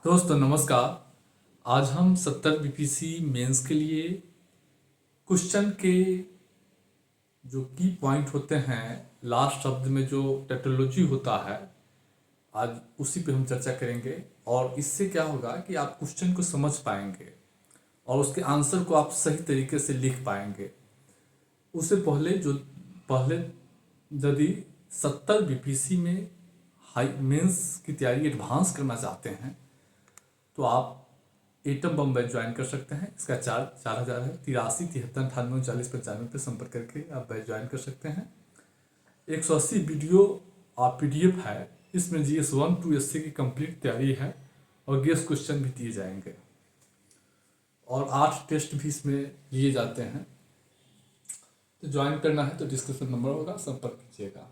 दोस्तों नमस्कार। आज हम 70 बीपीसी मेंस के लिए क्वेश्चन के जो की पॉइंट होते हैं, लास्ट शब्द में जो टेक्नोलॉजी होता है, आज उसी पे हम चर्चा करेंगे। और इससे क्या होगा कि आप क्वेश्चन को समझ पाएंगे और उसके आंसर को आप सही तरीके से लिख पाएंगे। उससे पहले यदि 70 बीपीसी में हाई मेंस की तैयारी एडवांस करना चाहते हैं तो आप एटम बम बैच ज्वाइन कर सकते हैं। इसका चार्ज 4000 है। 83 73 98 40 95 पे संपर्क करके आप बैच ज्वाइन कर सकते हैं। 180 वीडियो और पीडीएफ है। इसमें जीएस 1 टू एससी की कंप्लीट तैयारी है और गेस्ट क्वेश्चन भी दिए जाएंगे और 8 टेस्ट भी इसमें लिए जाते हैं। तो ज्वाइन करना है तो डिस्क्रिप्शन नंबर होगा, संपर्क कीजिएगा।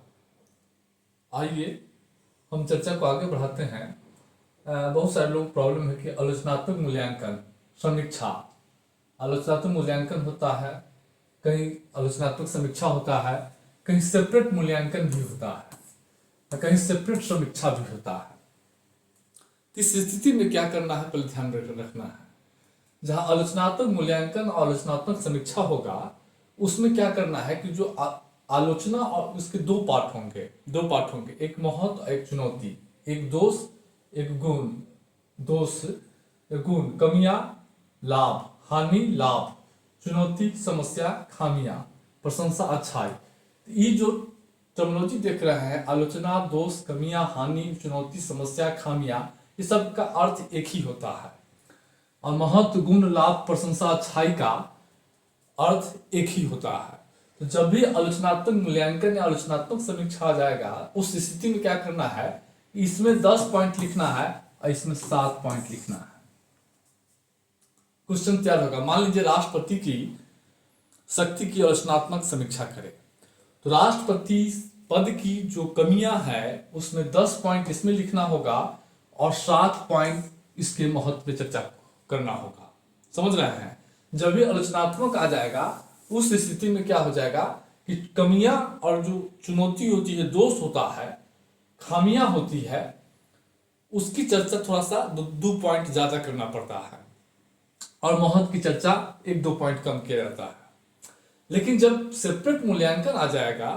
आइए हम चर्चा को आगे बढ़ाते हैं। बहुत सारे लोग प्रॉब्लम है कि आलोचनात्मक मूल्यांकन समीक्षा, आलोचनात्मक मूल्यांकन होता है, कहीं आलोचनात्मक समीक्षा होता है, कहीं सेपरेट मूल्यांकन भी होता है, कहीं सेपरेट समीक्षा भी होता है। इस स्थिति में क्या करना है पहले ध्यान रखना है। जहां आलोचनात्मक मूल्यांकन और आलोचनात्मक समीक्षा होगा उसमें क्या करना है कि जो आलोचना और उसके दो पार्ट होंगे, एक महत्व और एक चुनौती, एक दोष एक गुण। दोष गुण, कमियां लाभ, हानि लाभ, चुनौती समस्या खामियां, प्रशंसा अच्छाई। ये जो टर्मिनोलॉजी देख रहे हैं, आलोचना दोष कमियां हानि चुनौती समस्या खामियां, ये सब का अर्थ एक ही होता है। और महत्व गुण लाभ प्रशंसा अच्छाई का अर्थ एक ही होता है। तो जब भी आलोचनात्मक मूल्यांकन या आलोचनात्मक समीक्षा आ जाएगा उस स्थिति में क्या करना है, इसमें 10 पॉइंट लिखना है और इसमें 7 पॉइंट लिखना है। क्वेश्चन तैयार होगा। मान लीजिए राष्ट्रपति की शक्ति की आलोचनात्मक समीक्षा करें तो राष्ट्रपति पद की जो कमियां है उसमें 10 पॉइंट इसमें लिखना होगा और 7 पॉइंट इसके महत्व पे चर्चा करना होगा। समझ रहे हैं? जब भी आलोचनात्मक आ जाएगा उस स्थिति में क्या हो जाएगा कि कमियां और जो चुनौती होती है, दोष होता है, खामियां होती है, उसकी चर्चा थोड़ा सा 2 पॉइंट ज्यादा करना पड़ता है और महत्व की चर्चा 1-2 पॉइंट कम किया जाता है। लेकिन जब सेपरेट मूल्यांकन आ जाएगा,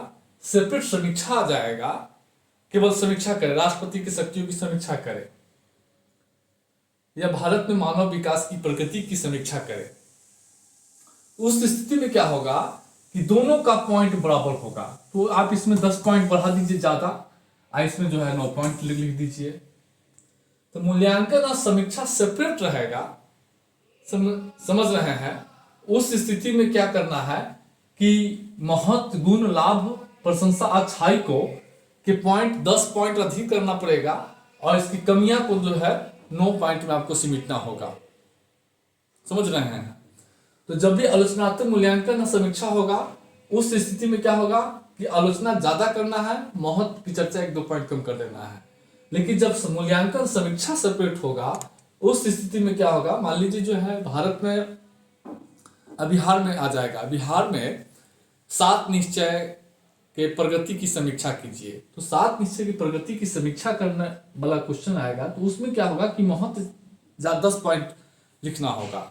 सेपरेट समीक्षा आ जाएगा, केवल समीक्षा करे, राष्ट्रपति की शक्तियों की समीक्षा करे या भारत में मानव विकास की प्रगति की समीक्षा करे, उस स्थिति में क्या होगा कि दोनों का पॉइंट बराबर होगा। तो आप इसमें 10 पॉइंट बढ़ा दीजिए ज्यादा, इसमें जो है 9 पॉइंट लिख दीजिए। तो मूल्यांकन और समीक्षा सेपरेट रहेगा। समझ रहे हैं? उस स्थिति में क्या करना है कि महत्व गुण लाभ प्रशंसा अच्छाई को के पॉइंट 10 पॉइंट अधिक करना पड़ेगा और इसकी कमियां को जो है 9 पॉइंट में आपको सिमटना होगा। समझ रहे हैं? तो जब भी आलोचनात्मक मूल्यांकन और समीक्षा होगा उस स्थिति में क्या होगा कि आलोचना ज्यादा करना है, महत्व की चर्चा 1-2 पॉइंट कम कर देना है। लेकिन जब मूल्यांकन समीक्षा सेपरेट होगा उस स्थिति में क्या होगा, मान लीजिए जो है भारत में बिहार में आ जाएगा, बिहार में 7 निश्चय के प्रगति की समीक्षा कीजिए। तो 7 निश्चय की प्रगति की समीक्षा करने वाला क्वेश्चन आएगा तो उसमें क्या होगा कि महत्व 10 पॉइंट लिखना होगा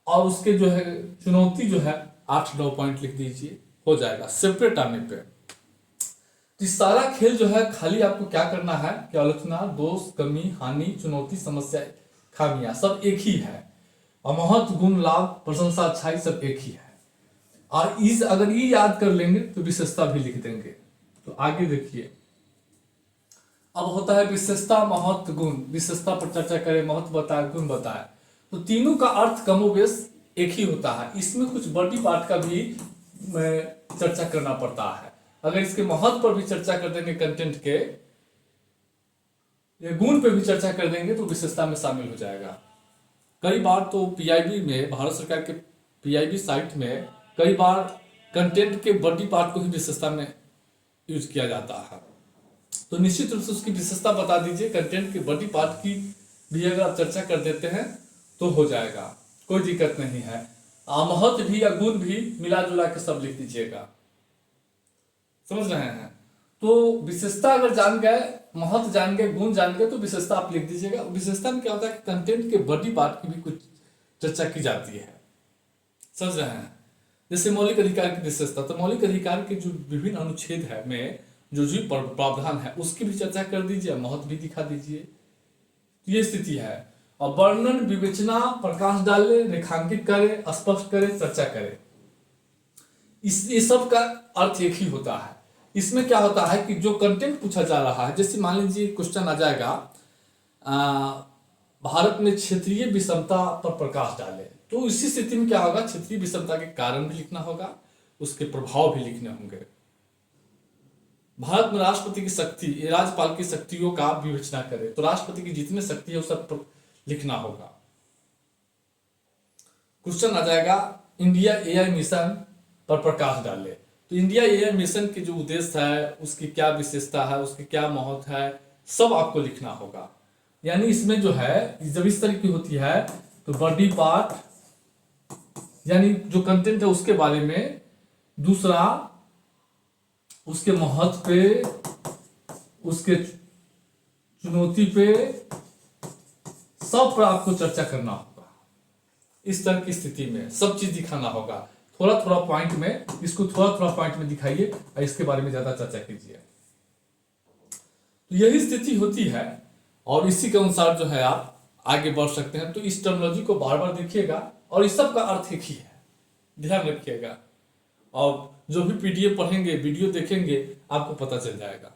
और उसके जो है चुनौती जो है 8-9 पॉइंट लिख दीजिए, हो जाएगा सेपरेट आने पे। तो सारा खेल जो है खाली आपको क्या करना है कि आलोचना दोष कमी हानि चुनौती समस्या खामियां सब एक ही है और महत्व गुण लाभ प्रशंसा अच्छाई सब एक ही है। और इस अगर ये याद कर लेंगे तो विशेषता भी लिख देंगे। तो आगे देखिए, अब होता है विशेषता महत्व गुण। विशेषता पर चर्चा करें, महत्व बताए, गुण बताए, तो तीनों का अर्थ कमोबेश एक ही होता है। इसमें कुछ बॉडी पार्ट का भी चर्चा करना पड़ता है। अगर इसके महत्व पर भी चर्चा कर देंगे, कंटेंट के या गुण पे भी चर्चा कर देंगे तो विशेषता में शामिल हो जाएगा। कई बार तो पीआईबी में, भारत सरकार के पीआईबी साइट में कई बार कंटेंट के बॉडी पार्ट को ही विशेषता में यूज किया जाता है। तो निश्चित रूप से उसकी विशेषता बता दीजिए। कंटेंट के बॉडी पार्ट की भी अगर आप चर्चा कर देते हैं तो हो जाएगा, कोई दिक्कत नहीं है। महत्व भी या गुण भी मिला जुला के सब लिख दीजिएगा। समझ रहे हैं? तो विशेषता अगर जान गए, महत्व जान गए, गुण जान गए, तो विशेषता आप लिख दीजिएगा। विशेषता में क्या होता है कि कंटेंट के बॉडी पार्ट की भी कुछ चर्चा की जाती है, समझ रहे हैं। जैसे मौलिक अधिकार की विशेषता, तो मौलिक अधिकार के जो विभिन्न अनुच्छेद है में जो जो प्रावधान है उसकी भी चर्चा कर दीजिए, महत्व भी दिखा दीजिए। ये स्थिति है। और वर्णन, विवेचना, प्रकाश डाले, रेखांकित करे, स्पष्ट करे, चर्चा करे, इस सब का अर्थ एक ही होता है। इसमें क्या होता है कि जो कंटेंट पूछा जा रहा है, जैसे मान लीजिए क्वेश्चन आ जाएगा, भारत में क्षेत्रीय विषमता पर प्रकाश डाले, तो इसी स्थिति में क्या होगा, क्षेत्रीय विषमता के कारण भी लिखना होगा, उसके प्रभाव भी लिखने होंगे। भारत में राष्ट्रपति की शक्ति, राज्यपाल की शक्तियों का विवेचना करे, तो राष्ट्रपति की जितनी शक्ति है वो सब लिखना होगा। क्वेश्चन आ जाएगा इंडिया एआई मिशन पर प्रकाश डाले, तो इंडिया एआई मिशन के जो उद्देश्य है, उसकी क्या विशेषता है, उसकी क्या महत्व है, सब आपको लिखना होगा। यानी इसमें जो है, जब इस तरह की होती है तो बॉडी पार्ट यानी जो कंटेंट है उसके बारे में, दूसरा उसके महत्व पे, उसके चुनौती पे, सब पर आपको चर्चा करना होगा। इस तरह की स्थिति में सब चीज दिखाना होगा। थोड़ा थोड़ा पॉइंट में, इसको थोड़ा थोड़ा पॉइंट में दिखाइए और इसके बारे में ज्यादा चर्चा कीजिए। तो यही स्थिति होती है और इसी के अनुसार जो है आप आगे बढ़ सकते हैं। तो इस टर्मिनोलॉजी को बार बार देखिएगा और इस सब का अर्थ एक ही है, ध्यान रखिएगा। और जो भी पीडीएफ पढ़ेंगे, वीडियो देखेंगे, आपको पता चल जाएगा।